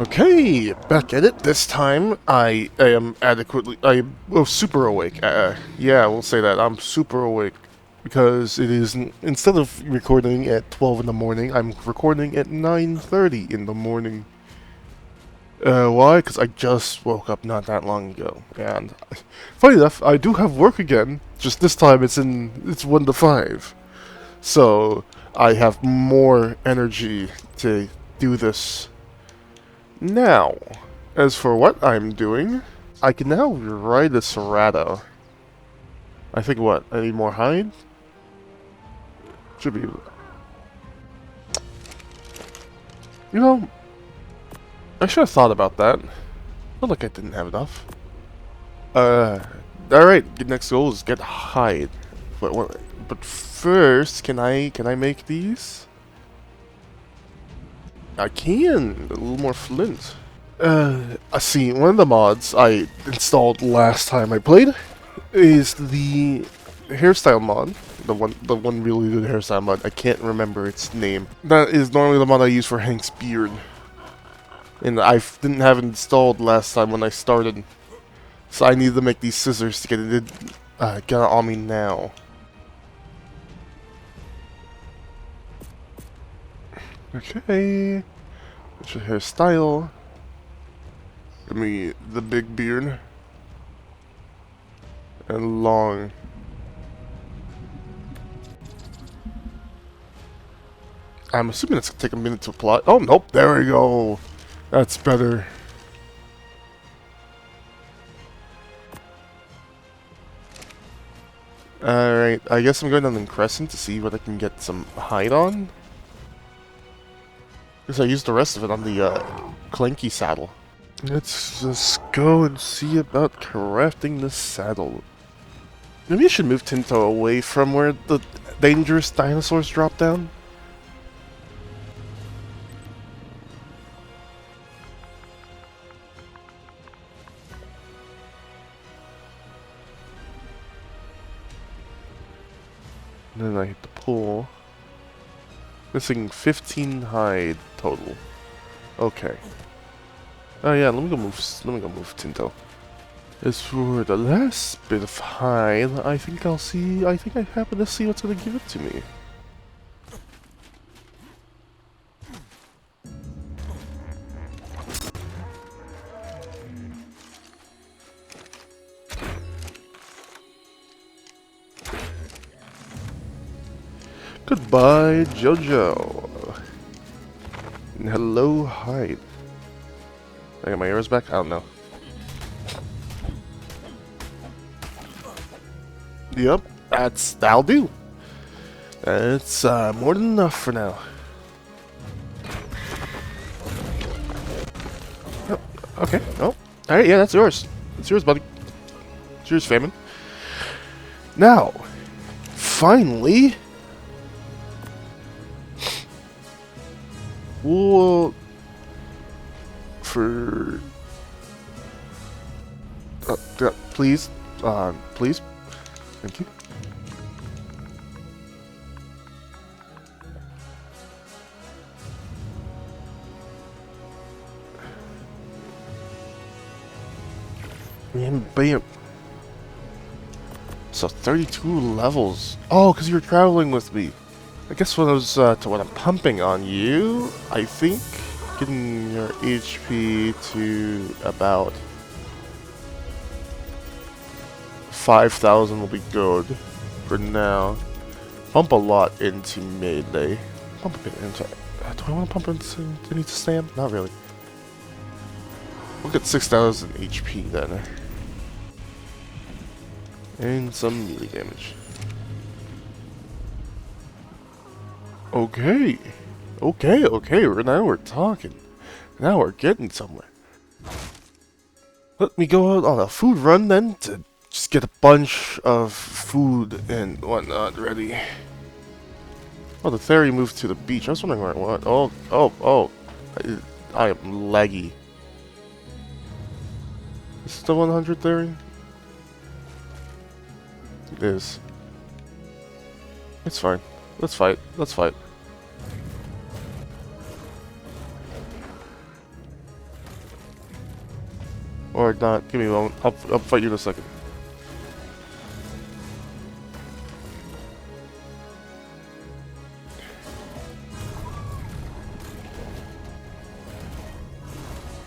Okay, back at it. This time, I am super awake. Yeah, we'll say that. I'm super awake. Because it is, instead of recording at 12 in the morning, I'm recording at 9:30 in the morning. Why? Because I just woke up not that long ago. And, funny enough, I do have work again. Just this time it's 1 to 5. So, I have more energy to do this. Now, as for what I'm doing, I can now ride a Cerrado. I think what? I need more hide? Should be. You know, I should have thought about that. Not like I didn't have enough. Alright, the next goal is get hide. But first, can I make these? I can! A little more flint. I see, one of the mods I installed last time I played is the hairstyle mod. The one really good hairstyle mod. I can't remember its name. That is normally the mod I use for Hank's beard. And I didn't have it installed last time when I started. So I need to make these scissors to get it on me now. Okay. What's your hairstyle? Give me the big beard. And long. I'm assuming it's gonna take a minute to apply. Oh, nope. There we go. That's better. Alright, I guess I'm going down the crescent to see what I can get some hide on. Because I used the rest of it on the clanky saddle. Let's just go and see about crafting the saddle. Maybe I should move Tinto away from where the dangerous dinosaurs drop down. And then I hit the pool. Missing 15 hide total. Okay. Oh yeah, let me go move Tinto. As for the last bit of hide, I think I happen to see what's gonna give it to me. Goodbye, Jojo. And hello, hide. I got my arrows back? I don't know. Yep, that'll do. It's more than enough for now. Oh, okay. Oh, all right. Yeah, that's yours. It's yours, buddy. It's yours, Famine. Now, finally, we'll for please, please. Thank you. And bam. So 32 levels. Oh, because you're traveling with me. I guess when I was to what I'm pumping on you, I think getting your HP to about 5,000 will be good for now. Pump a lot into melee. Pump a bit into. Do I want to pump into to stand? Not really. We'll get 6,000 HP then. And some melee damage. Okay. Okay. Now we're talking. Now we're getting somewhere. Let me go out on a food run then to just get a bunch of food and whatnot ready. Oh, the ferry moved to the beach. I was wondering where it went. Oh. I am laggy. Is it the 100 ferry? It is. It's fine. Let's fight. Or not. Give me a moment. I'll fight you in a second.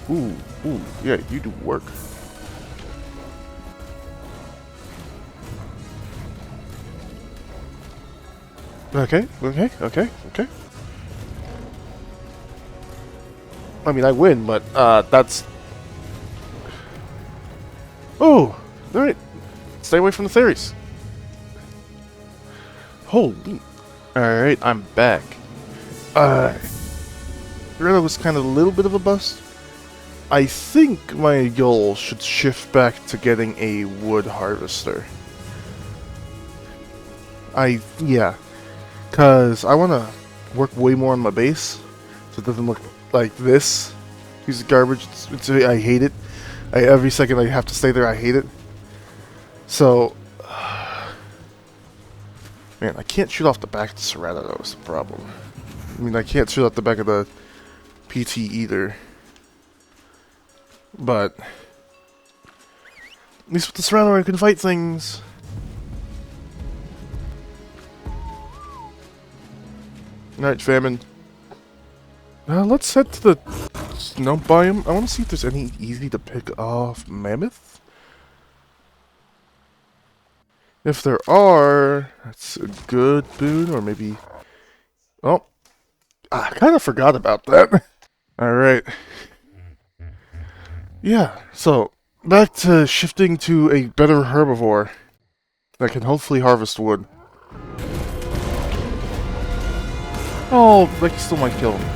Ooh, yeah, you do work. Okay. I mean, I win, but, that's... Oh! Alright. Stay away from the theories. Holy... Alright, I'm back. That was kind of a little bit of a bust. I think my goal should shift back to getting a wood harvester. Yeah. Because I want to work way more on my base, so it doesn't look like this. Piece of garbage. I hate it. Every second I have to stay there, I hate it. So, man, I can't shoot off the back of the Ceratops, is the problem. I mean, I can't shoot off the back of the PT either. But, at least with the Ceratops I can fight things. Alright, famine. Let's head to the snow biome. I want to see if there's any easy to pick off mammoth. If there are, that's a good boon, or maybe... Oh, I kind of forgot about that. Alright. Yeah, so, back to shifting to a better herbivore that can hopefully harvest wood. Oh, that still might kill him.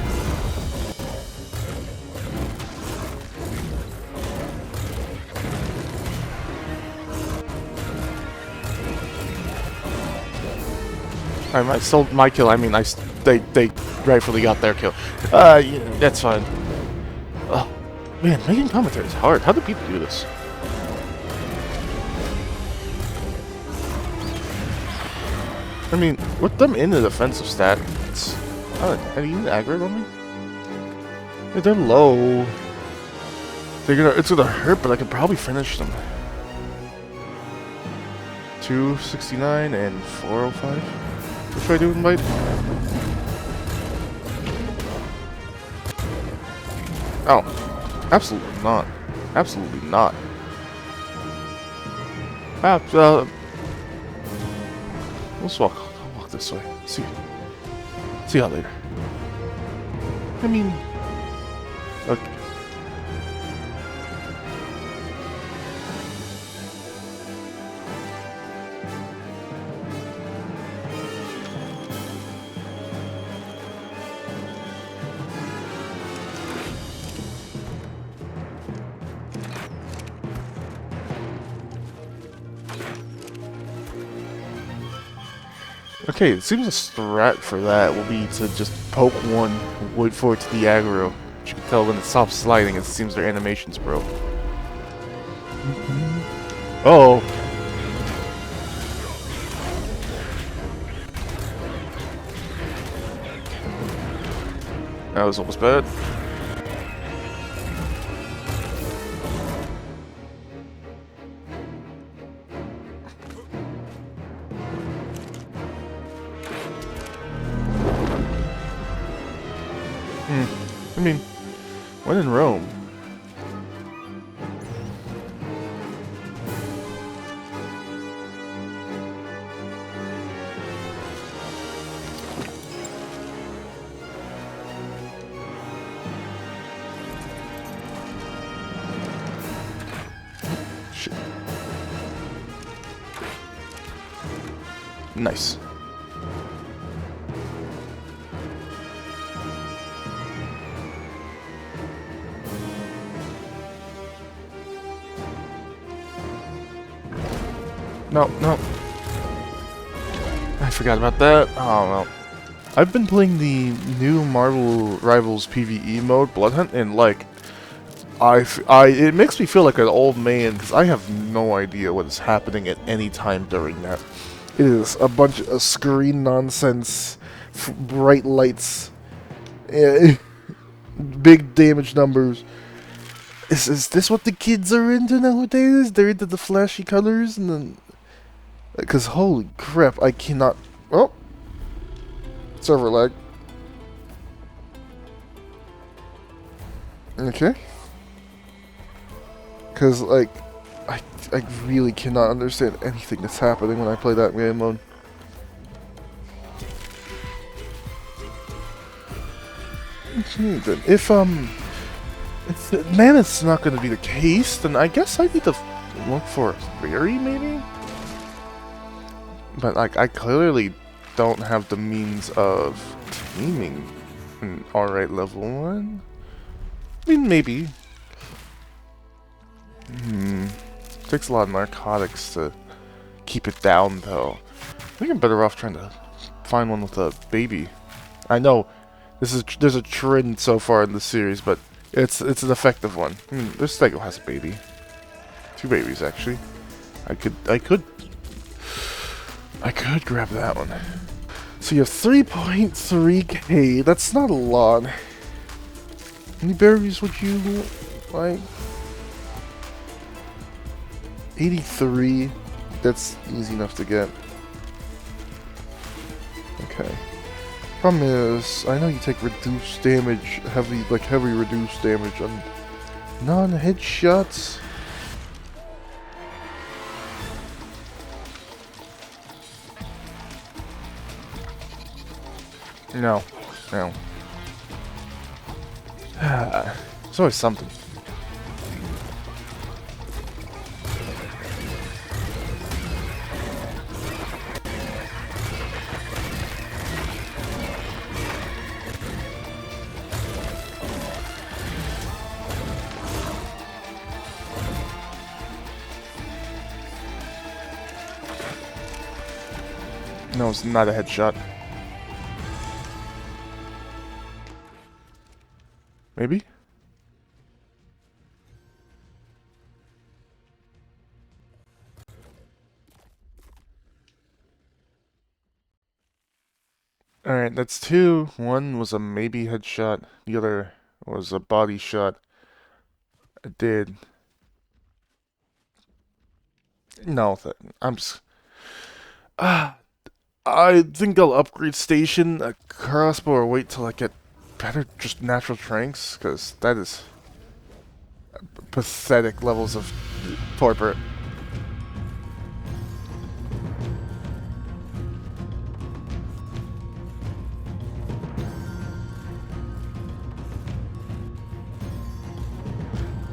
I sold my kill. I mean, they rightfully got their kill. Yeah, that's fine. Oh, man, making commentary is hard. How do people do this? I mean, with them in the defensive stat, it's... Are you aggro on me? Yeah, they're low. It's gonna hurt, but I could probably finish them. 269 and 405. What should I do with bite? Oh, absolutely not. Absolutely not. Let's walk this way. See y'all later. I mean, okay. Okay, it seems a strat for that will be to just poke one, wait for it to be aggro. But you can tell when it stops sliding, it seems their animation's broke. Uh-oh. That was almost bad. I mean, when in Rome? Shit. Nice. No. I forgot about that. Oh, well. I've been playing the new Marvel Rivals PvE mode, Blood Hunt, and, like, it makes me feel like an old man, because I have no idea what is happening at any time during that. It is a bunch of screen nonsense, bright lights, big damage numbers, Is this what the kids are into nowadays? They're into the flashy colors and then... Because holy crap, I cannot... Oh! Server lag. Okay. Because, like, I really cannot understand anything that's happening when I play that game mode. Okay, then. If mana's not going to be the case, then I guess I need to look for a fairy, maybe? But, like, I clearly don't have the means of taming an alright level 1. I mean, maybe. Takes a lot of narcotics to keep it down, though. I think I'm better off trying to find one with a baby. I know there's a trend so far in the series, but it's an effective one. I mean, this Stego has a baby, 2 babies actually. I could grab that one. So you have 3.3k. That's not a lot. How many berries would you like? 83. That's easy enough to get. Okay. Problem is, I know you take reduced damage, heavy reduced damage on non-headshots. No. No. It's always something. No, it's not a headshot. Maybe? Alright, that's 2. One was a maybe headshot. The other was a body shot. I did. No, I'm just... I think I'll upgrade station a crossbow or wait till I get better just natural tranks, because that is pathetic levels of torpor.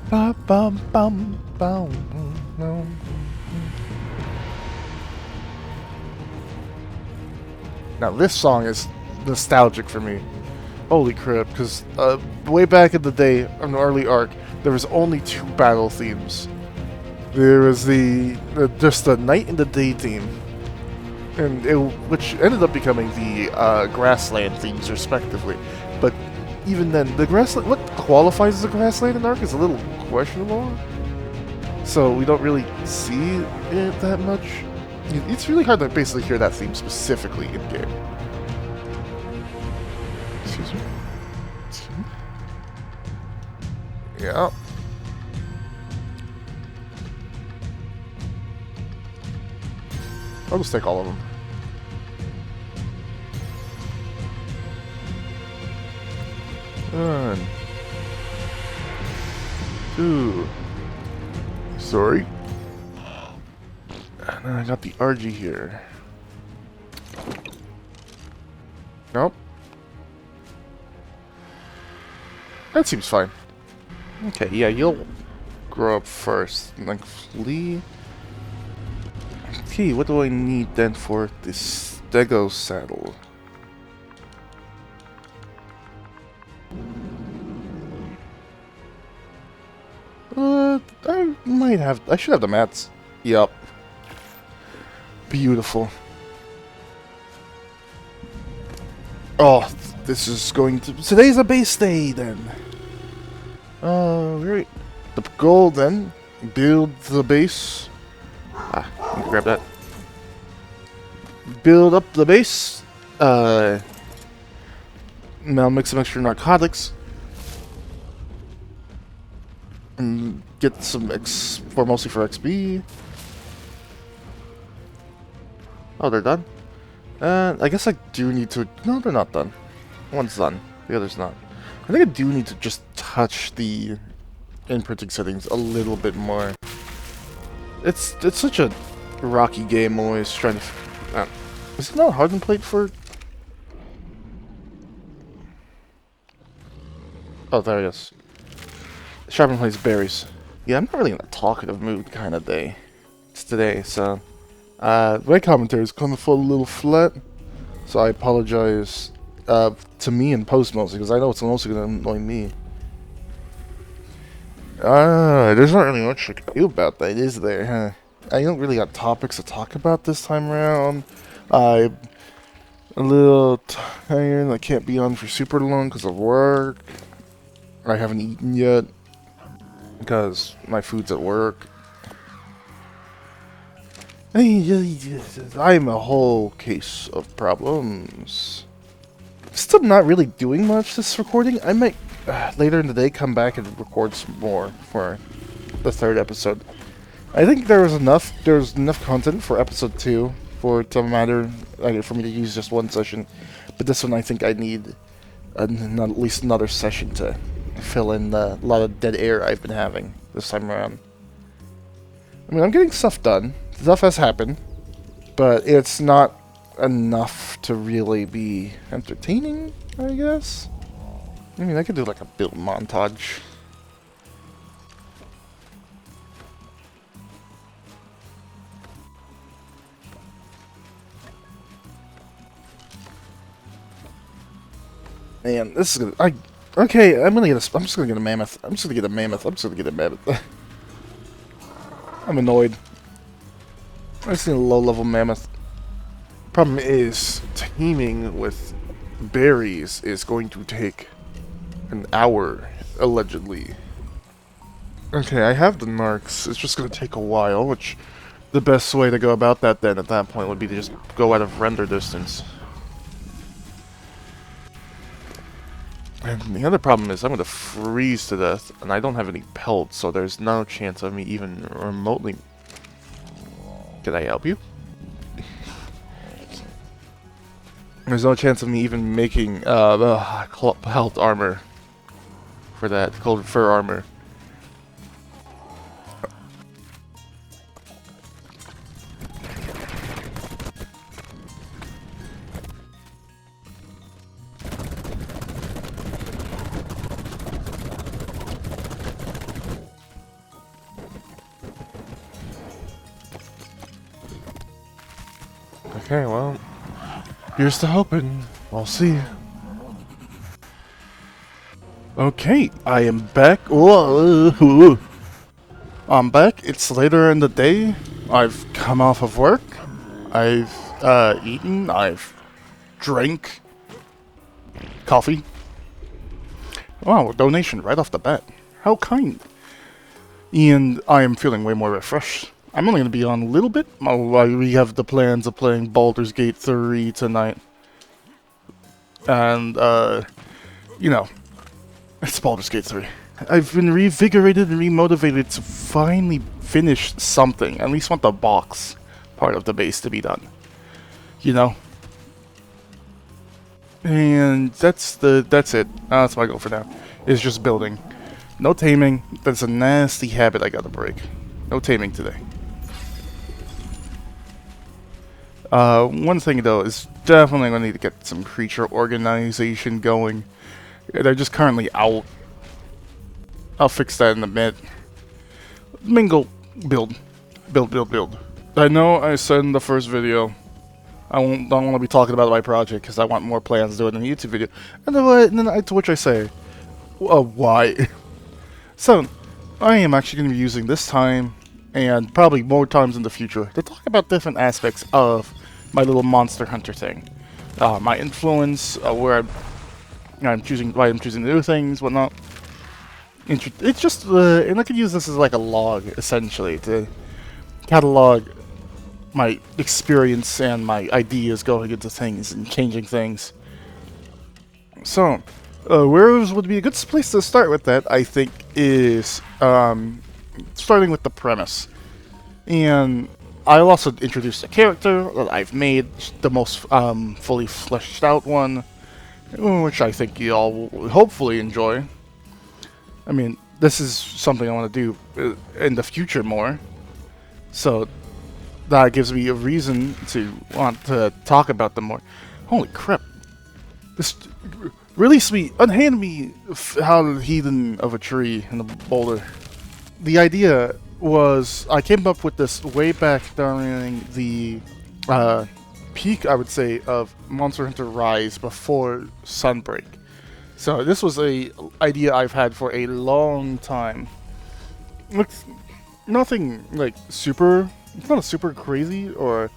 Ba bum bum bum bum. Now this song is nostalgic for me. Holy crap, because way back in the day, on the early Ark, there was only 2 battle themes. There was just the night and the day theme, and which ended up becoming the grassland themes respectively. But even then, the grassland, what qualifies as a grassland in Ark is a little questionable. So we don't really see it that much. It's really hard to basically hear that theme specifically in game. Excuse me. Excuse me. Yeah. I'll just take all of them. One. 2. Sorry. And then I got the RG here. Nope. That seems fine. Okay, yeah, you'll grow up first. And then flee. Okay, what do I need then for this Stego saddle? I should have the mats. Yup. Beautiful. Oh, this is going to... Today's a base day, then. Right. The goal, then. Build the base. Ah, let me grab that. Build up the base. Now mix some extra narcotics. and get some mostly for XP. Oh, they're done? I guess I do need to... No, they're not done. One's done. The other's not. I think I do need to just touch the imprinting settings a little bit more. It's such a rocky game, always trying to... is it not a hardened plate for... Oh, there it is. Sharpened plates, berries. Yeah, I'm not really in a talkative mood kind of day. It's today, so... my commentary is going to fall a little flat, so I apologize to me in post mostly, because I know it's mostly going to annoy me. There's not really much I can do about that, is there, huh? I don't really got topics to talk about this time around. I'm a little tired. I can't be on for super long because of work. I haven't eaten yet because my food's at work. I'm a whole case of problems. Still not really doing much this recording. I might later in the day come back and record some more for the 3rd episode. I think there's enough content for episode 2 for it to matter for me to use just one session. But this one I think I need at least another session to fill in the lot of dead air I've been having this time around. I mean, I'm getting stuff done. Stuff has happened, but it's not enough to really be entertaining, I guess. I mean, I could do like a build montage. Man, this is gonna... okay, I'm just gonna get a mammoth. I'm just gonna get a mammoth. I'm annoyed. I see a low-level mammoth. Problem is, taming with berries is going to take an hour, allegedly. Okay, I have the narcs. It's just going to take a while, which the best way to go about that then at that point would be to just go out of render distance. And the other problem is I'm going to freeze to death, and I don't have any pelts, so there's no chance of me even remotely... Can I help you? There's no chance of me even making pelt armor for that, cold fur armor. Okay, well, here's to hoping. We'll see. Okay, I am back. Whoa. I'm back. It's later in the day. I've come off of work. I've eaten. I've drank coffee. Wow, a donation right off the bat. How kind. And I am feeling way more refreshed. I'm only going to be on a little bit. We have the plans of playing Baldur's Gate 3 tonight. And, you know, it's Baldur's Gate 3. I've been revigorated and remotivated to finally finish something. At least want the box part of the base to be done. You know? And that's it. That's my goal for now. Is just building. No taming. That's a nasty habit I gotta break. No taming today. One thing though is definitely going to need to get some creature organization going. They're just currently out. I'll fix that in a bit. Mingle, build. I know I said in the first video I don't want to be talking about my project because I want more plans to do it in a YouTube video. And then to which I say, why? So, I am actually going to be using this time and probably more times in the future to talk about different aspects of my little monster hunter thing. My influence, where I'm choosing why I'm choosing to do things, whatnot. It's just, and I could use this as like a log, essentially, to catalog my experience and my ideas going into things and changing things. So, where would be a good place to start with that, I think, is starting with the premise. And I'll also introduce the character that I've made, the most fully fleshed out one, which I think you all will hopefully enjoy. I mean, this is something I want to do in the future more, so that gives me a reason to want to talk about them more. Holy crap. This really sweet. Unhand me how heathen of a tree in the boulder. The idea was I came up with this way back during the peak, I would say, of Monster Hunter Rise before Sunbreak. So this was a idea I've had for a long time. It's nothing like super. It's not a super crazy or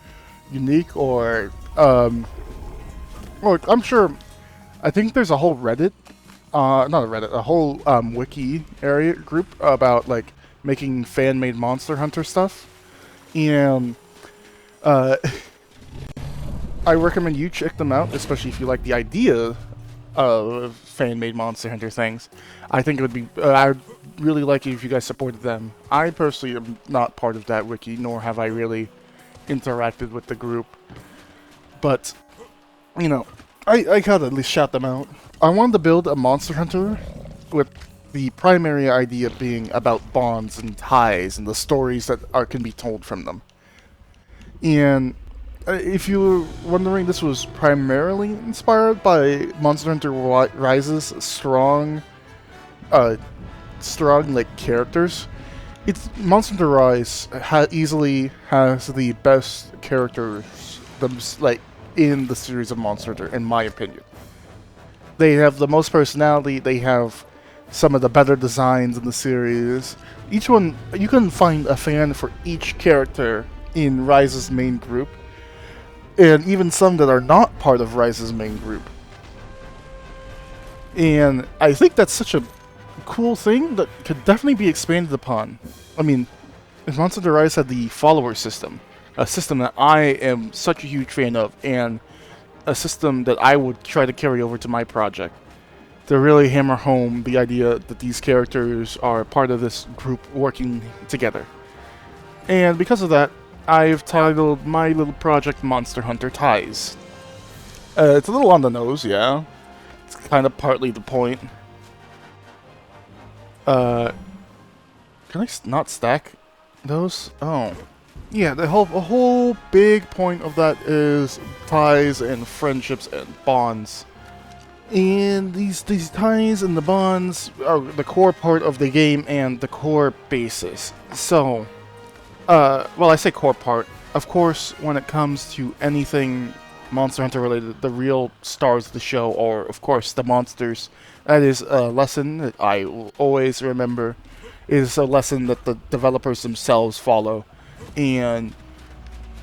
unique or I'm sure. I think there's a whole Reddit, not a Reddit, a whole wiki area group about like making fan-made Monster Hunter stuff, and I recommend you check them out, especially if you like the idea of fan-made Monster Hunter things. I think it would be, I'd really like it if you guys supported them. I personally am not part of that wiki, nor have I really interacted with the group, but you know, I gotta at least shout them out. I wanted to build a Monster Hunter with the primary idea being about bonds and ties and the stories that can be told from them. And if you were wondering, this was primarily inspired by Monster Hunter Rise's strong like characters. It's Monster Hunter Rise easily has the best characters, like in the series of Monster Hunter, in my opinion. They have the most personality. They have some of the better designs in the series. Each one, you can find a fan for each character in Rise's main group, and even some that are not part of Rise's main group. And I think that's such a cool thing that could definitely be expanded upon. I mean, if Monster Hunter Rise had the follower system, a system that I am such a huge fan of, and a system that I would try to carry over to my project, to really hammer home the idea that these characters are part of this group working together. And because of that, I've titled my little project Monster Hunter Ties. It's a little on the nose, yeah. It's kind of partly the point. Can I not stack those? Oh. Yeah, the whole big point of that is ties and friendships and bonds. And these ties and the bonds are the core part of the game and the core basis. So, well, I say core part. Of course, when it comes to anything Monster Hunter related, the real stars of the show are, of course, the monsters. That is a lesson that I will always remember. It is a lesson that the developers themselves follow. And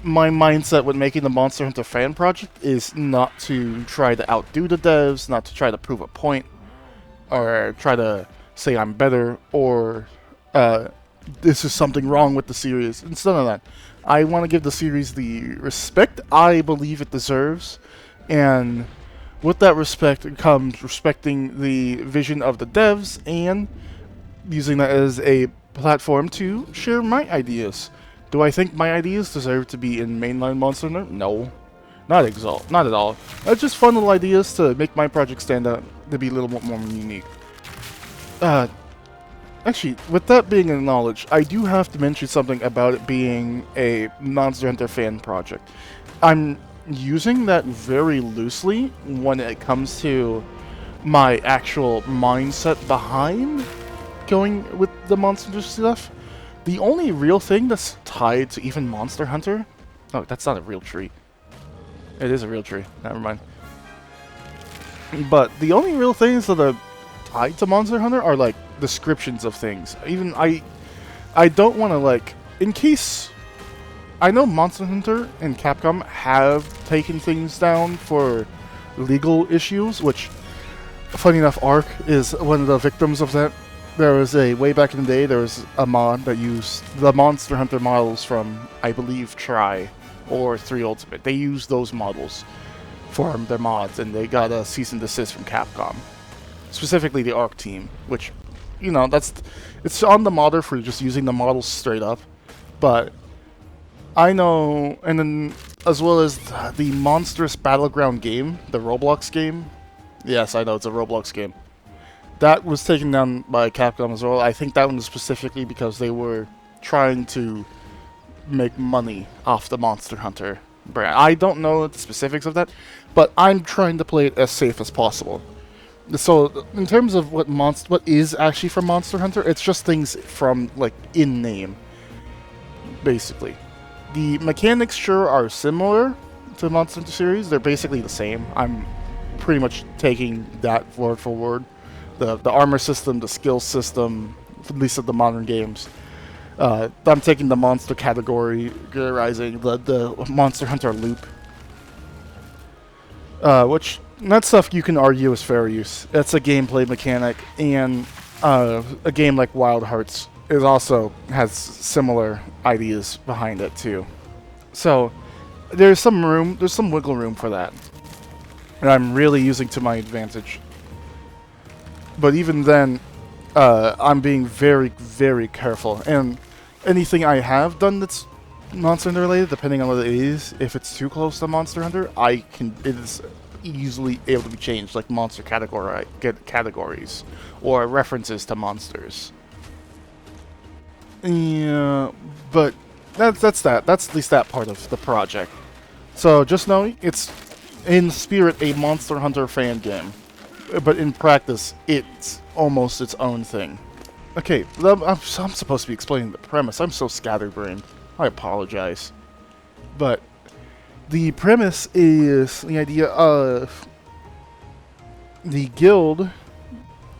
my mindset when making the Monster Hunter fan project is not to try to outdo the devs, not to try to prove a point, or try to say I'm better, or this is something wrong with the series. It's none of that. I want to give the series the respect I believe it deserves, and with that respect comes respecting the vision of the devs and using that as a platform to share my ideas. Do I think my ideas deserve to be in mainline Monster Hunter? No. Not at all. That's just fun little ideas to make my project stand out, to be a little bit more unique. Actually, with that being acknowledged, I do have to mention something about it being a Monster Hunter fan project. I'm using that very loosely when it comes to my actual mindset behind going with the Monster Hunter stuff. The only real thing that's tied to even Monster Hunter... Oh, that's not a real tree. It is a real tree. Never mind. But the only real things that are tied to Monster Hunter are, like, descriptions of things. Even I don't want to, like... In case... I know Monster Hunter and Capcom have taken things down for legal issues, which, funny enough, Ark is one of the victims of that. There was way back in the day, there was a mod that used the Monster Hunter models from, I believe, Tri or 3 Ultimate. They used those models for their mods, and they got a cease and desist from Capcom. Specifically the Ark team, which you know, it's on the modder for just using the models straight up. But I know, and then as well as the Monstrous Battleground game, the Roblox game. Yes, I know, it's a Roblox game. That was taken down by Capcom as well. I think that one was specifically because they were trying to make money off the Monster Hunter brand. I don't know the specifics of that, but I'm trying to play it as safe as possible. So, in terms of what is actually from Monster Hunter, it's just things from, like, in-name, basically. The mechanics sure are similar to the Monster Hunter series. They're basically the same. I'm pretty much taking that word for word. The armor system, the skill system, at least of the modern games. I'm taking the monster categorizing the Monster Hunter loop. Which, that stuff you can argue is fair use. It's a gameplay mechanic, and a game like Wild Hearts has similar ideas behind it too. So there's some wiggle room for that, and I'm really using to my advantage. But even then, I'm being very, very careful, and anything I have done that's Monster Hunter related, depending on what it is, if it's too close to Monster Hunter, it is easily able to be changed, like monster categories or references to monsters. Yeah, but that's that. That's at least that part of the project. So just know it's in spirit a Monster Hunter fan game, but in practice it's almost its own thing. Okay, I'm supposed to be explaining the premise. I'm so scatterbrained. I apologize. But the premise is the idea of the guild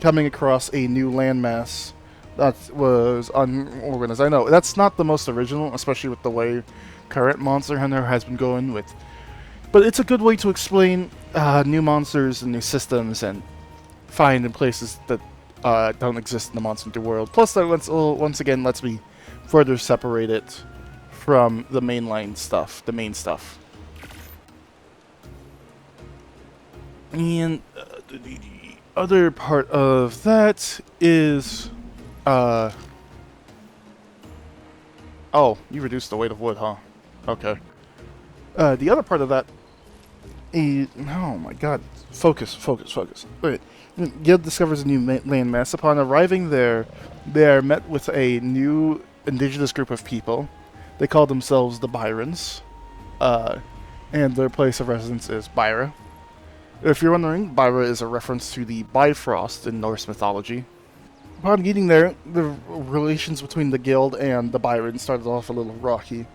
coming across a new landmass that was unorganized. I know, that's not the most original, especially with the way current Monster Hunter has been going with. But it's a good way to explain new monsters and new systems and find in places that don't exist in the Monster Hunter world. Plus, that once again lets me further separate it from the mainline stuff, the main stuff. And the other part of that is, oh, you reduced the weight of wood, huh? Okay. The other part of that is, oh my god, focus. Wait. Guild discovers a new landmass. Upon arriving there, they are met with a new indigenous group of people. They call themselves the Byrons, and their place of residence is Byra. If you're wondering, Byra is a reference to the Bifrost in Norse mythology. Upon getting there, the relations between the guild and the Byrons started off a little rocky,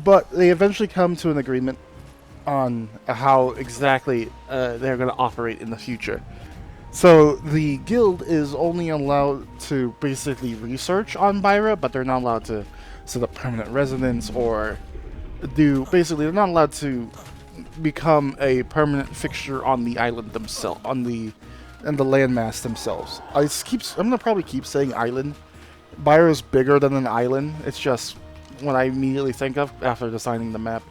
but they eventually come to an agreement on how exactly they're going to operate in the future. So the guild is only allowed to basically research on Byra, but they're not allowed to set up permanent residence or they're not allowed to become a permanent fixture on the island themselves, and the landmass themselves. I'm gonna probably keep saying island. Byra is bigger than an island. It's just what I immediately think of after designing the map.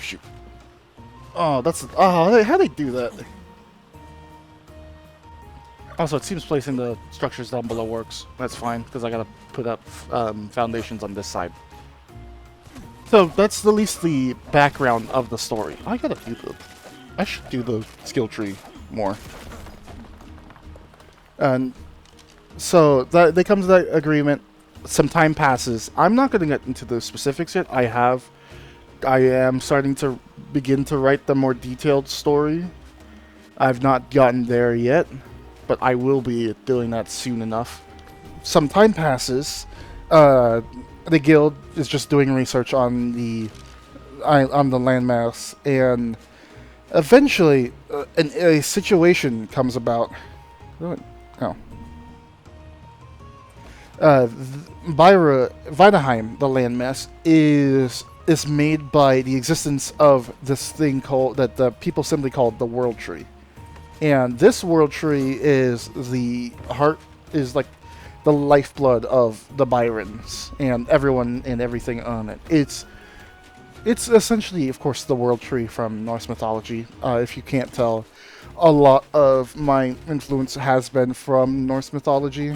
Shoot. Oh, how'd they do that? Also, it seems placing the structures down below works. That's fine, because I gotta put up foundations on this side. So, that's at least the background of the story. I should do the skill tree more. And so, they come to that agreement. Some time passes. I'm not gonna get into the specifics yet. I am starting to begin to write the more detailed story. I've not gotten there yet, but I will be doing that soon enough. Some time passes. The guild is just doing research on the landmass, and eventually a situation comes about. Vitaheim, the landmass, is made by the existence of this thing that the people simply call the World Tree. And this World Tree is like the lifeblood of the Byrons and everyone and everything on it. It's It's essentially, of course, the world tree from Norse mythology. If you can't tell, a lot of my influence has been from Norse mythology.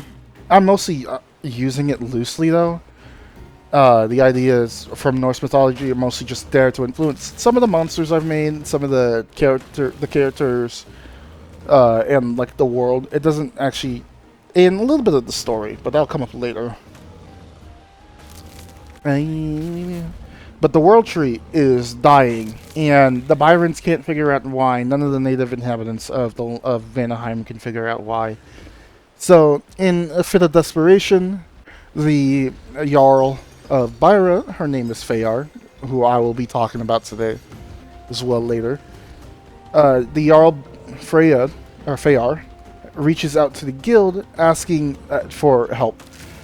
I'm mostly using it loosely, though. The ideas from Norse mythology are mostly just there to influence some of the monsters I've made, some of the characters, and like the world. It doesn't actually, and a little bit of the story, but that'll come up later. But the world tree is dying, and the Byrons can't figure out why. None of the native inhabitants of Vanaheim can figure out why. So, in a fit of desperation, the Jarl of Byra, her name is Feyar, who I will be talking about today as well later. The Jarl Feyar reaches out to the guild asking for help,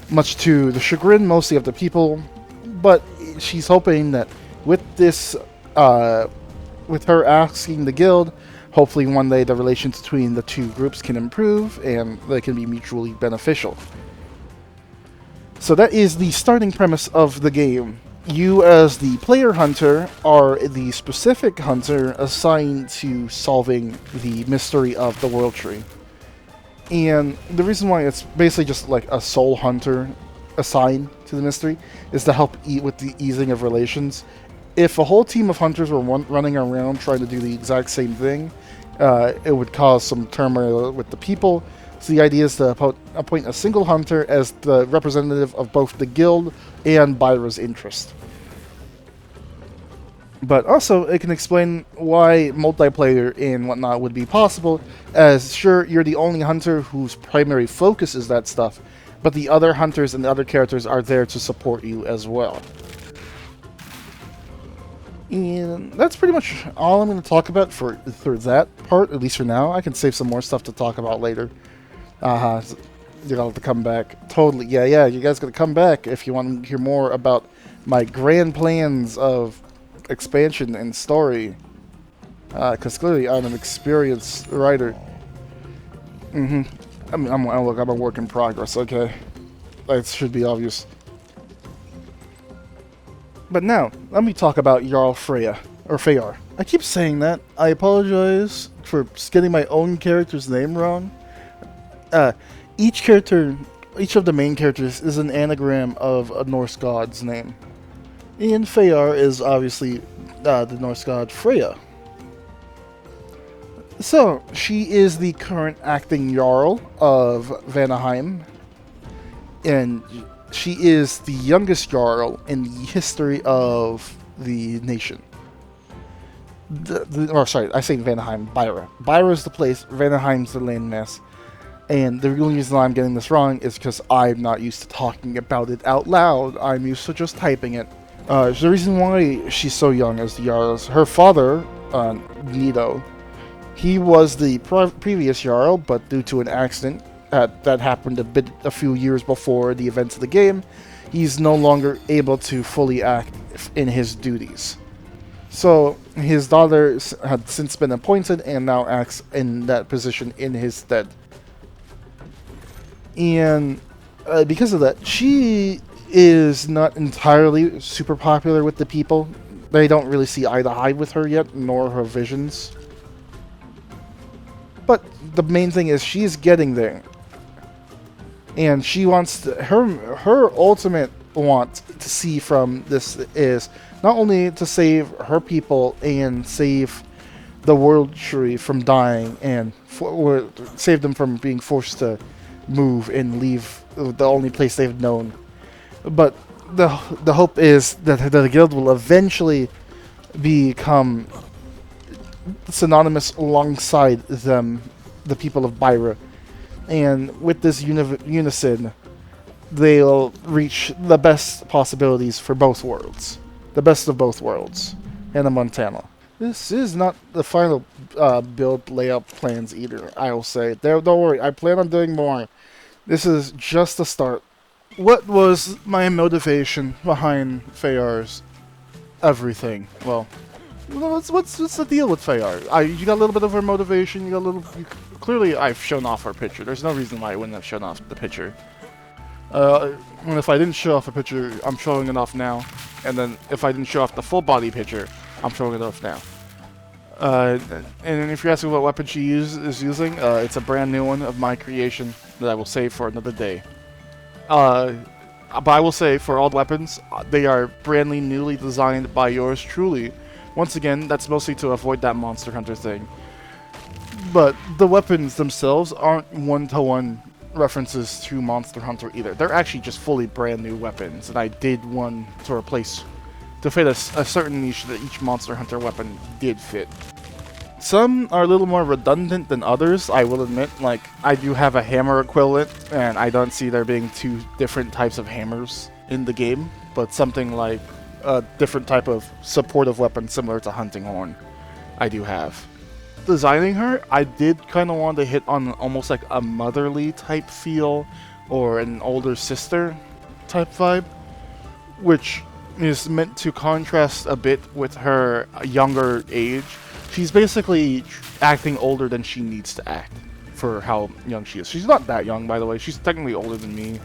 much to the chagrin mostly of the people, but she's hoping that with this, with her asking the guild, hopefully one day the relations between the two groups can improve and they can be mutually beneficial. So that is the starting premise of the game. You, as the player hunter, are the specific hunter assigned to solving the mystery of the world tree. And the reason why it's basically just like a soul hunter assigned to the mystery is to help with the easing of relations. If a whole team of hunters were running around trying to do the exact same thing, it would cause some turmoil with the people. So the idea is to appoint a single hunter as the representative of both the guild and Byra's interest. But also, it can explain why multiplayer and whatnot would be possible, as sure, you're the only hunter whose primary focus is that stuff, but the other hunters and the other characters are there to support you as well. And that's pretty much all I'm going to talk about for that part, at least for now. I can save some more stuff to talk about later. You're gonna have to come back. Totally, yeah, you guys gotta come back if you want to hear more about my grand plans of expansion and story. Because clearly I'm an experienced writer. I'm a work in progress, okay? That should be obvious. But now, let me talk about Jarl Feyar. I keep saying that. I apologize for getting my own character's name wrong. Each of the main characters is an anagram of a Norse god's name. And Feyar is obviously the Norse god Freya. So, she is the current acting Jarl of Vanaheim, and she is the youngest Jarl in the history of the nation. I say Vanaheim, Byra. Byra is the place, Vanaheim's the landmass. And the real reason I'm getting this wrong is because I'm not used to talking about it out loud. I'm used to just typing it. The reason why she's so young is the Jarl is her father, Dino. He was the previous Jarl, but due to an accident that happened a few years before the events of the game, he's no longer able to fully act in his duties. So his daughter had since been appointed and now acts in that position in his stead. And because of that, she is not entirely super popular with the people. They don't really see eye to eye with her yet, nor her visions. But the main thing is she's getting there. And she wants to, her ultimate want to see from this is not only to save her people and save the world tree from dying and save them from being forced to move and leave the only place they've known. But the hope is that the guild will eventually become synonymous alongside them, the people of Byra. And with this unison, they'll reach the best possibilities for both worlds. The best of both worlds. Hannah Montana. This is not the final build layout plans either, I will say. Don't worry, I plan on doing more. This is just the start. What was my motivation behind Feyar's everything? Well, what's the deal with Feyar? You got a little bit of her motivation. Clearly, I've shown off her picture. There's no reason why I wouldn't have shown off the picture. And if I didn't show off a picture, I'm showing it off now. and then if I didn't show off the full body picture, I'm showing it off now. And if you're asking what weapon she is using, it's a brand new one of my creation that I will save for another day. But I will say, for all the weapons, they are brandly newly designed by yours truly. Once again, that's mostly to avoid that Monster Hunter thing. But the weapons themselves aren't one-to-one references to Monster Hunter either. They're actually just fully brand new weapons, and I did one to replace, to fit a certain niche that each Monster Hunter weapon did fit. Some are a little more redundant than others, I will admit. Like, I do have a hammer equivalent, and I don't see there being two different types of hammers in the game, but something like a different type of supportive weapon similar to Hunting Horn, I do have. Designing her, I did kind of want to hit on almost like a motherly type feel, or an older sister type vibe, which is meant to contrast a bit with her younger age. She's basically acting older than she needs to act for how young she is. She's not that young, by the way. She's technically older than me.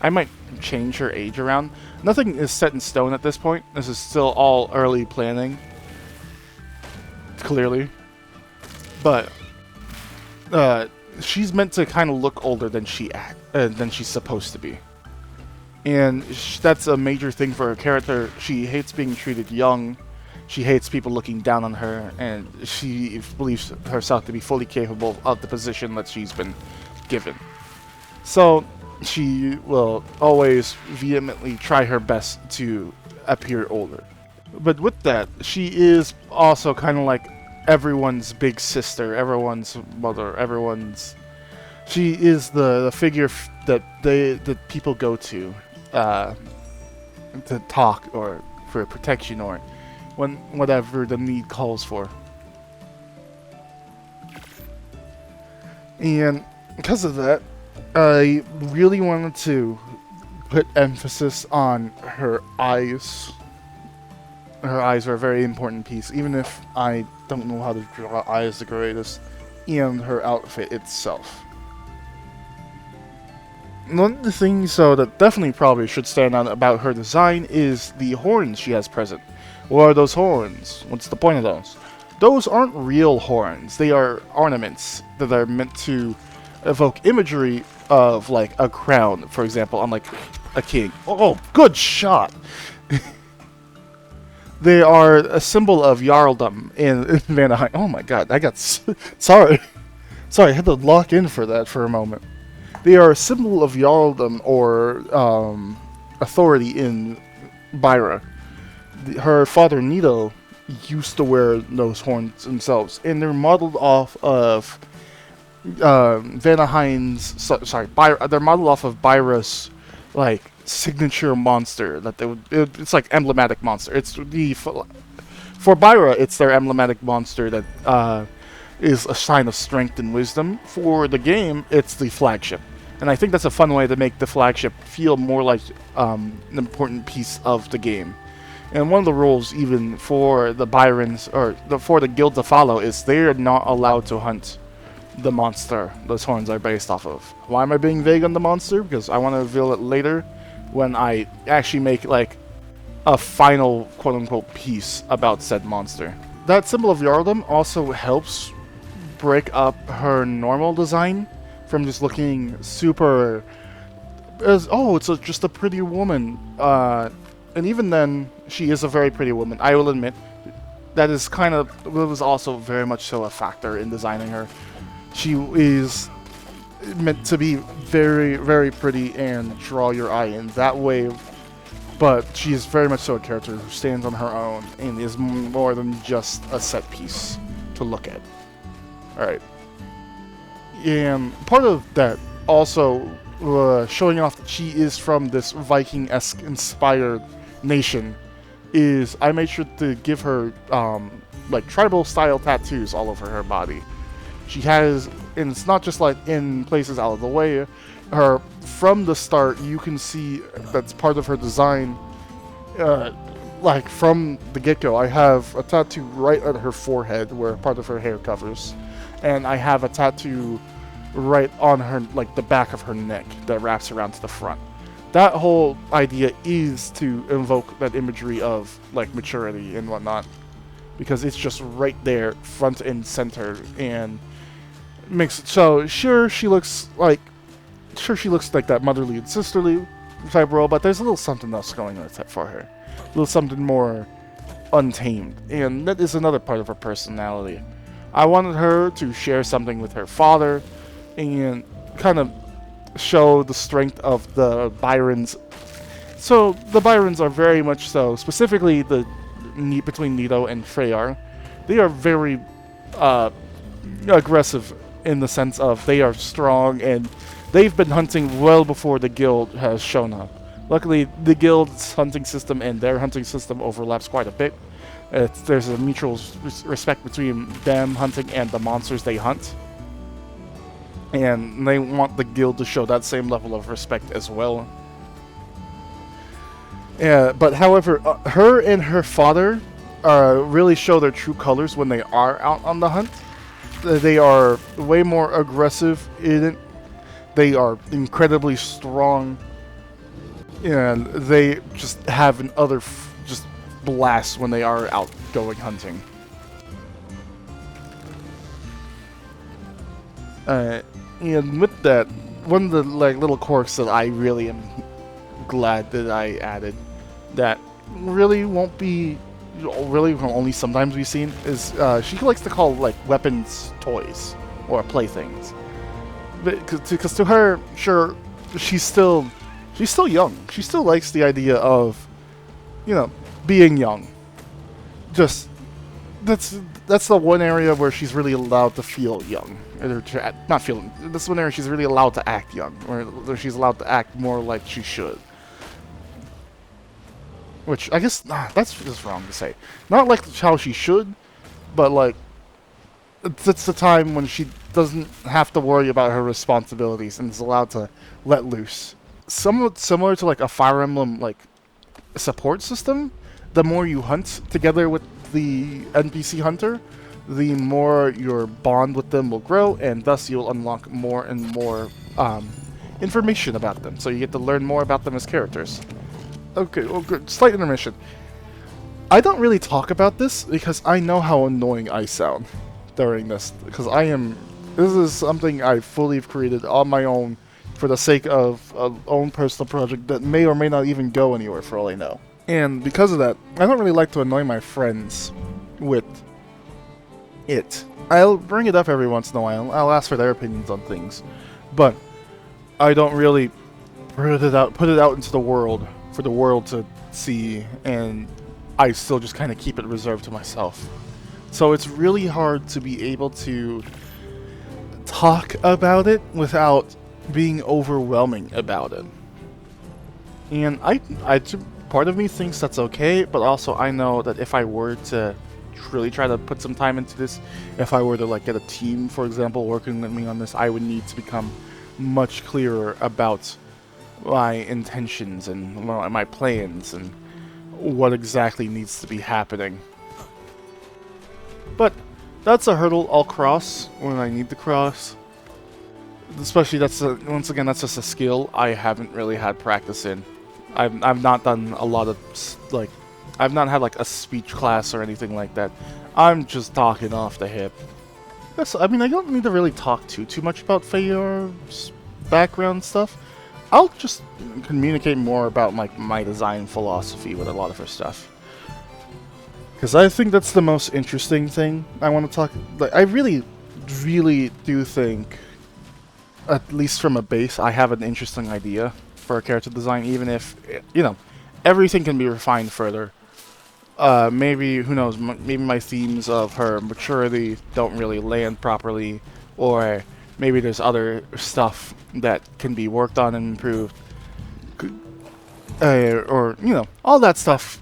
I might change her age around. Nothing is set in stone at this point. This is still all early planning, clearly. But she's meant to kind of look older than than she's supposed to be. And that's a major thing for her character. She hates being treated young. She hates people looking down on her, and she believes herself to be fully capable of the position that she's been given. So she will always vehemently try her best to appear older. But with that, she is also kind of like everyone's big sister, everyone's mother, She is the figure that people go to talk or for protection or whatever the need calls for. And because of that, I really wanted to put emphasis on her eyes. Her eyes are a very important piece, even if I don't know how to draw eyes the greatest, and her outfit itself. One of the things that definitely probably should stand out about her design is the horns she has present. What are those horns? What's the point of those? Those aren't real horns. They are ornaments that are meant to evoke imagery of, like, a crown, for example, on, like, a king. Oh, good shot! They are a symbol of Jarldom in Vanaheim. Oh my god, I got... Sorry, I had to lock in for that for a moment. They are a symbol of Jarldom, or authority in Byra. Her father, Nito, used to wear those horns themselves, and they're modeled off of Vanaheim's... they're modeled off of Byra's, like, signature monster that they would... It's like emblematic monster. It's the... For Byra, it's their emblematic monster that is a sign of strength and wisdom. For the game, it's the flagship. And I think that's a fun way to make the flagship feel more like an important piece of the game. And one of the rules, even for the Byrons, or for the guild to follow, is they're not allowed to hunt the monster those horns are based off of. Why am I being vague on the monster? Because I want to reveal it later when I actually make, like, a final quote-unquote piece about said monster. That symbol of Jarldom also helps break up her normal design from just looking super as, oh, it's just a pretty woman. And even then, she is a very pretty woman, I will admit. That is was also very much so a factor in designing her. She is meant to be very, very pretty and draw your eye in that way, but she is very much so a character who stands on her own and is more than just a set piece to look at. Alright. And part of that also showing off that she is from this Viking-esque inspired nation is I made sure to give her like tribal style tattoos all over her body. She has, and it's not just like in places out of the way, her from the start you can see that's part of her design. Like from the get-go, I have a tattoo right at her forehead where part of her hair covers, and I have a tattoo right on her, like the back of her neck that wraps around to the front. that whole idea is to invoke that imagery of like maturity and whatnot, because it's just right there, front and center, and makes so sure she looks like that motherly and sisterly type role, but there's a little something else going on for her, a little something more untamed, and that is another part of her personality. I wanted her to share something with her father and kind of show the strength of the Byrons. So the Byrons are very much so, specifically the between Nito and Freyar, they are very aggressive in the sense of they are strong and they've been hunting well before the guild has shown up. Luckily, the guild's hunting system and their hunting system overlaps quite a bit. There's a mutual respect between them hunting and the monsters they hunt. And they want the guild to show that same level of respect as well. Yeah, but however, her and her father really show their true colors when they are out on the hunt. They are way more aggressive in it. They are incredibly strong. And they just have an utter just blast when they are out going hunting. And with that, one of the like little quirks that I really am glad that I added, that really will only sometimes be seen, is she likes to call like weapons toys or playthings. Because to her, sure, she's still young. She still likes the idea of, being young. Just that's the one area where she's really allowed to feel young. Not feeling. That's one area she's really allowed to act young, where she's allowed to act more like she should. Which I guess that's just wrong to say. Not like how she should, but like it's the time when she doesn't have to worry about her responsibilities and is allowed to let loose. Somewhat similar to like a Fire Emblem like support system. The more you hunt together with the NPC hunter, the more your bond with them will grow, and thus you'll unlock more and more information about them. So you get to learn more about them as characters. Okay, well, good. Slight intermission. I don't really talk about this because I know how annoying I sound during this. Because this is something I fully created on my own for the sake of an own personal project that may or may not even go anywhere for all I know. And because of that, I don't really like to annoy my friends with it. I'll bring it up every once in a while. I'll ask for their opinions on things. But I don't really put it out into the world for the world to see, and I still just kind of keep it reserved to myself. So it's really hard to be able to talk about it without being overwhelming about it. And part of me thinks that's okay, but also I know that if I were to really try to put some time into this, if I were to like get a team, for example, working with me on this, I would need to become much clearer about my intentions and my plans and what exactly needs to be happening. But that's a hurdle I'll cross when I need to cross. Especially once again that's just a skill I haven't really had practice in. I've not done a lot of I've not had like a speech class or anything like that. I'm just talking off the hip. I don't need to really talk too much about Freyar's background stuff. I'll just communicate more about my design philosophy with a lot of her stuff. Because I think that's the most interesting thing I want to talk. I really, really do think, at least from a base, I have an interesting idea for a character design, even if, everything can be refined further. Maybe, who knows, maybe my themes of her maturity don't really land properly, or maybe there's other stuff that can be worked on and improved, or all that stuff.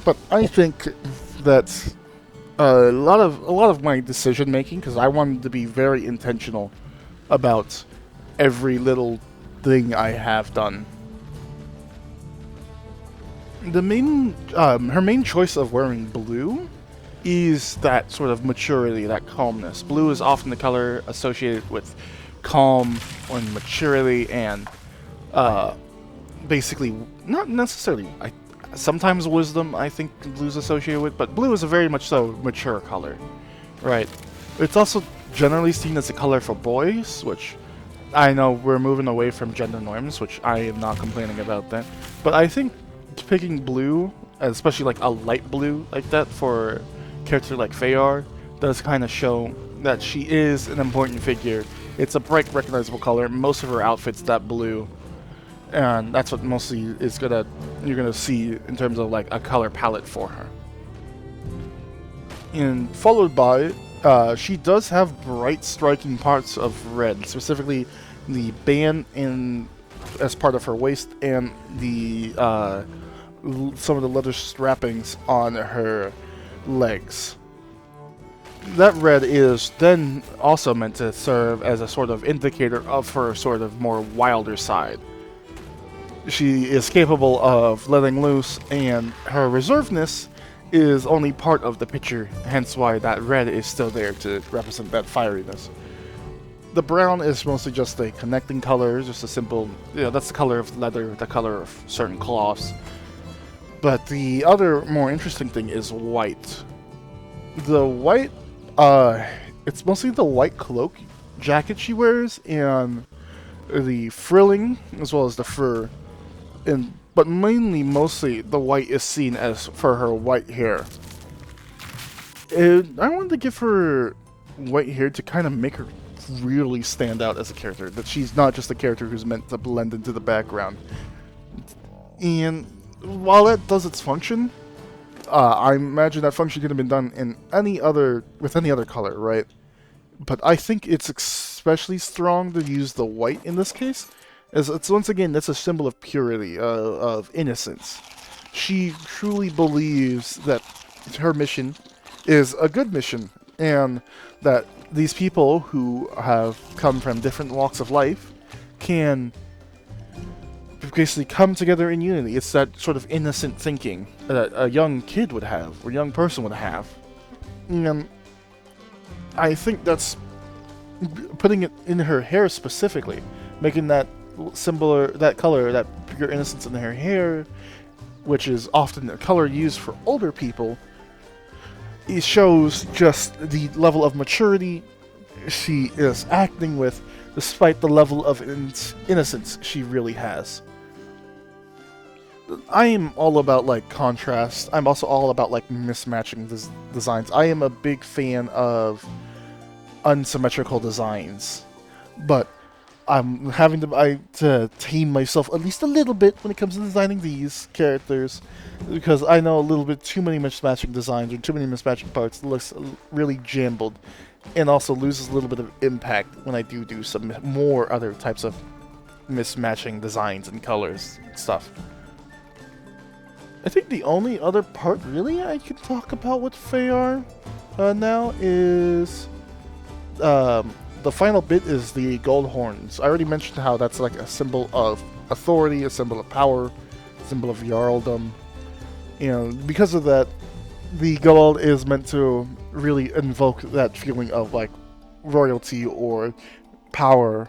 But I think that a lot of my decision making, because I wanted to be very intentional about every little thing I have done. Her main choice of wearing blue is that sort of maturity, that calmness. Blue is often the color associated with calm and maturity and basically, not necessarily, sometimes wisdom I think blue's associated with, but blue is a very much so mature color, right? It's also generally seen as a color for boys, which I know we're moving away from gender norms, which I am not complaining about that. But I think picking blue, especially like a light blue like that for a character like Feyar, does kind of show that she is an important figure. It's a bright, recognizable color. Most of her outfits that blue, and that's what mostly you're gonna see in terms of like a color palette for her. And followed by, she does have bright, striking parts of red, specifically the band as part of her waist and the some of the leather strappings on her legs. That red is then also meant to serve as a sort of indicator of her sort of more wilder side. She is capable of letting loose, and her reservedness is only part of the picture, hence why that red is still there to represent that fieriness. The brown is mostly just a connecting color, just a simple, that's the color of leather, the color of certain cloths. But the other more interesting thing is white. The white, it's mostly the white cloak jacket she wears, and the frilling, as well as the fur. But mostly the white is seen as for her white hair. And I wanted to give her white hair to kind of make her really stand out as a character, that she's not just a character who's meant to blend into the background. And while that does its function, I imagine that function could have been done in with any other color, right? But I think it's especially strong to use the white in this case, as it's once again, that's a symbol of purity, of innocence. She truly believes that her mission is a good mission, and that these people who have come from different walks of life can basically come together in unity. It's that sort of innocent thinking that a young kid would have, or a young person would have. And I think that's putting it in her hair specifically, making that that color, that pure innocence in her hair, which is often a color used for older people. It shows just the level of maturity she is acting with, despite the level of innocence she really has. I am all about like contrast. I'm also all about like mismatching designs. I am a big fan of unsymmetrical designs, but I'm having to tame myself at least a little bit when it comes to designing these characters, because I know a little bit too many mismatching designs or too many mismatching parts. It looks really jumbled, and also loses a little bit of impact when I do some more other types of mismatching designs and colors and stuff. I think the only other part really I can talk about with Feyar now is the final bit is the gold horns. I already mentioned how that's like a symbol of authority, a symbol of power, a symbol of jarldom. Because of that, the gold is meant to really invoke that feeling of like royalty or power.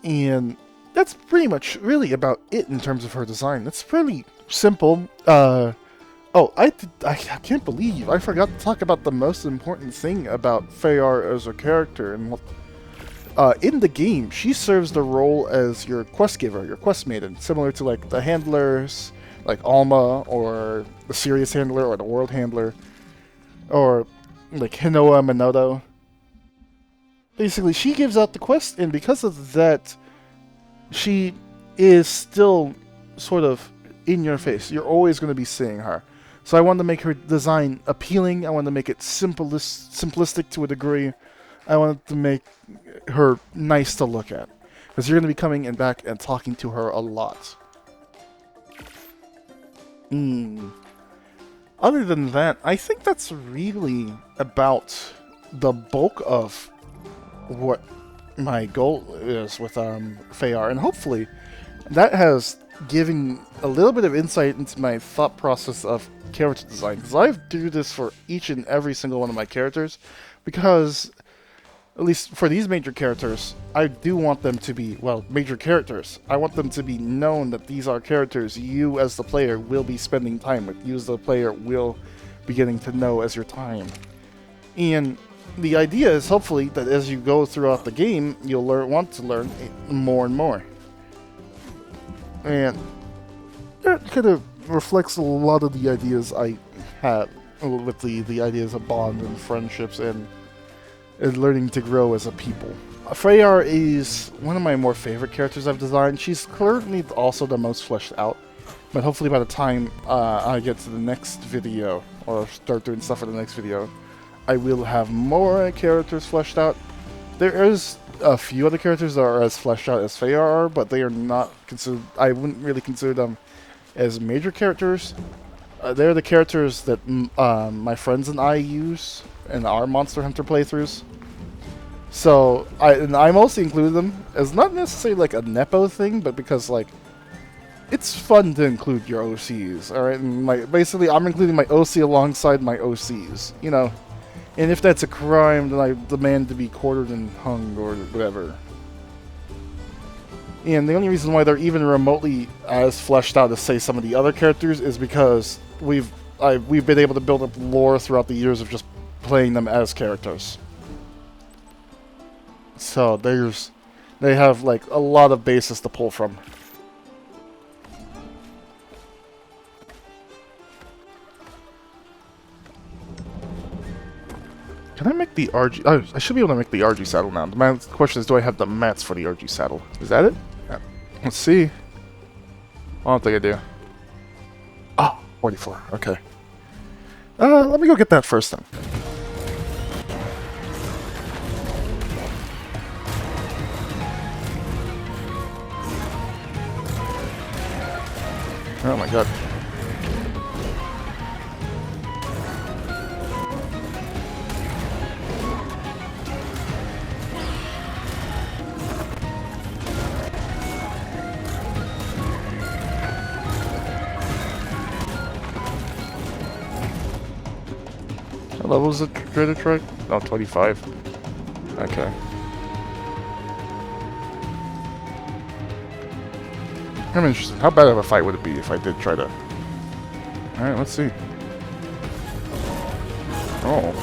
And that's pretty much really about it in terms of her design. It's pretty simple. I can't believe I forgot to talk about the most important thing about Feyar as a character. And in the game, she serves the role as your quest giver, your quest maiden, similar to like the handlers, like Alma, or the Sirius handler, or the World handler, or like Hinoa Minoto. Basically, she gives out the quest, and because of that, she is still sort of in your face. You're always going to be seeing her. So I wanted to make her design appealing. I wanted to make it simplistic to a degree. I wanted to make her nice to look at, because you're going to be coming and back and talking to her a lot. Other than that, I think that's really about the bulk of what my goal is with Feyar, and hopefully that has given a little bit of insight into my thought process of character design, because I do this for each and every single one of my characters, because at least for these major characters, I do want them to be, well, major characters. I want them to be known that these are characters you as the player will be spending time with. You as the player will be getting to know as your time. And the idea is hopefully that as you go throughout the game, you'll want to learn more and more. And that kind of reflects a lot of the ideas I have with the ideas of bond and friendships and learning to grow as a people. Freyar is one of my more favorite characters I've designed. She's currently also the most fleshed out, but hopefully by the time I get to the next video, or start doing stuff for the next video, I will have more characters fleshed out. There is a few other characters that are as fleshed out as Freyar are, but they are not considered, I wouldn't really consider them as major characters. They're the characters that my friends and I use in our Monster Hunter playthroughs. So I mostly include them as not necessarily like a nepo thing, but because like it's fun to include your OCs. All right, and basically I'm including my OC alongside my OCs. You know, and if that's a crime, then I demand to be quartered and hung or whatever. And the only reason why they're even remotely as fleshed out as say some of the other characters is because we've been able to build up lore throughout the years of just playing them as characters. So they have like a lot of basis to pull from. Can I make the RG? Oh, I should be able to make the RG saddle now. The question is, do I have the mats for the RG saddle? Is that it? Yeah. Let's see. I don't think I do. Oh, 44. Okay. Let me go get that first then. Oh my god. What level is it, Triceratops? No, 25. Okay. I'm interested. How bad of a fight would it be if I did try to... Alright, let's see. Oh.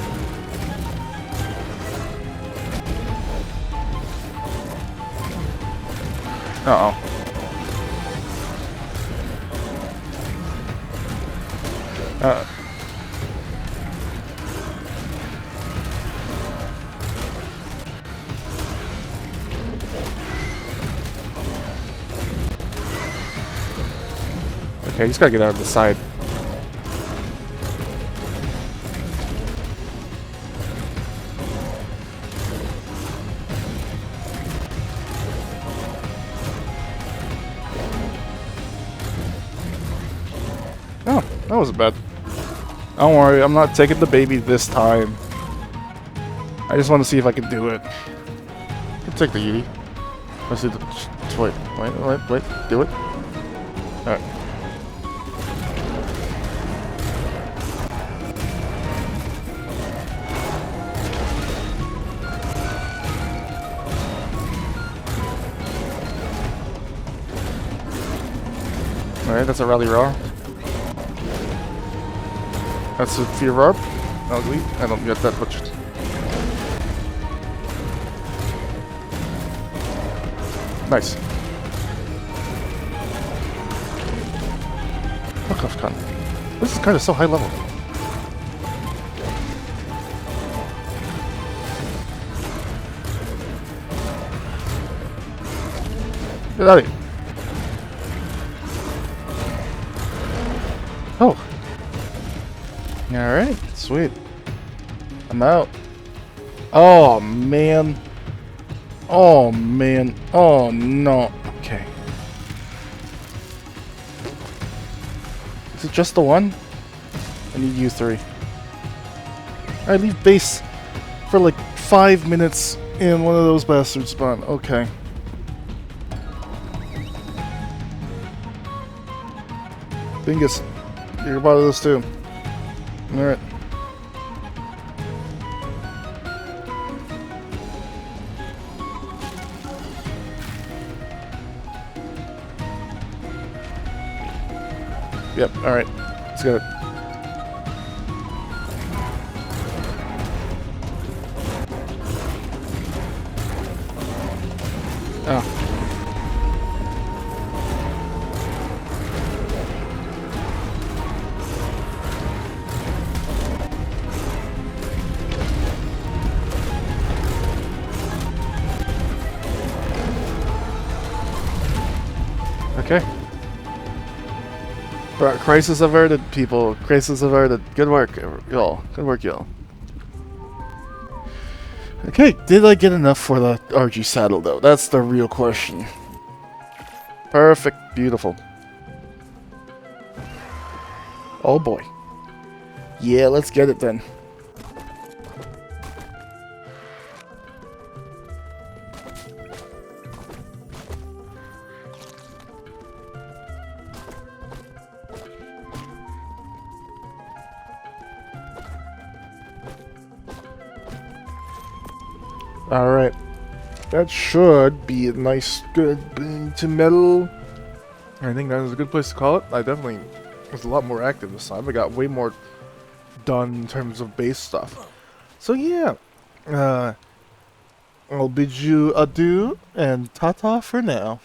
Uh-oh. Okay, just gotta get out of the side. Oh, that wasn't bad. Don't worry, I'm not taking the baby this time. I just want to see if I can do it. I can take the Yeti. Let's see the... Wait. Do it. Alright. Alright, that's a rally raw. That's a fear rub. Ugly. I don't get that much. Nice. Fuck off, cunt. This is kind of so high level. Get out of here. Oh. Alright, sweet. I'm out. Oh, man. Oh, man. Oh, no. Okay. Is it just the one? I need you three. I leave base for like 5 minutes and one of those bastards spawn. Okay. Bingus. You're part of this too. Alright. Yep, alright. Let's get it. Oh. Okay. Crisis averted, people. Crisis averted. Good work, y'all. Good work, y'all. Okay, did I get enough for the RG saddle, though? That's the real question. Perfect. Beautiful. Oh, boy. Yeah, let's get it then. Alright. That should be a nice, good boon to metal. I think that is a good place to call it. I definitely was a lot more active this time. I got way more done in terms of base stuff. So yeah. I'll bid you adieu and ta-ta for now.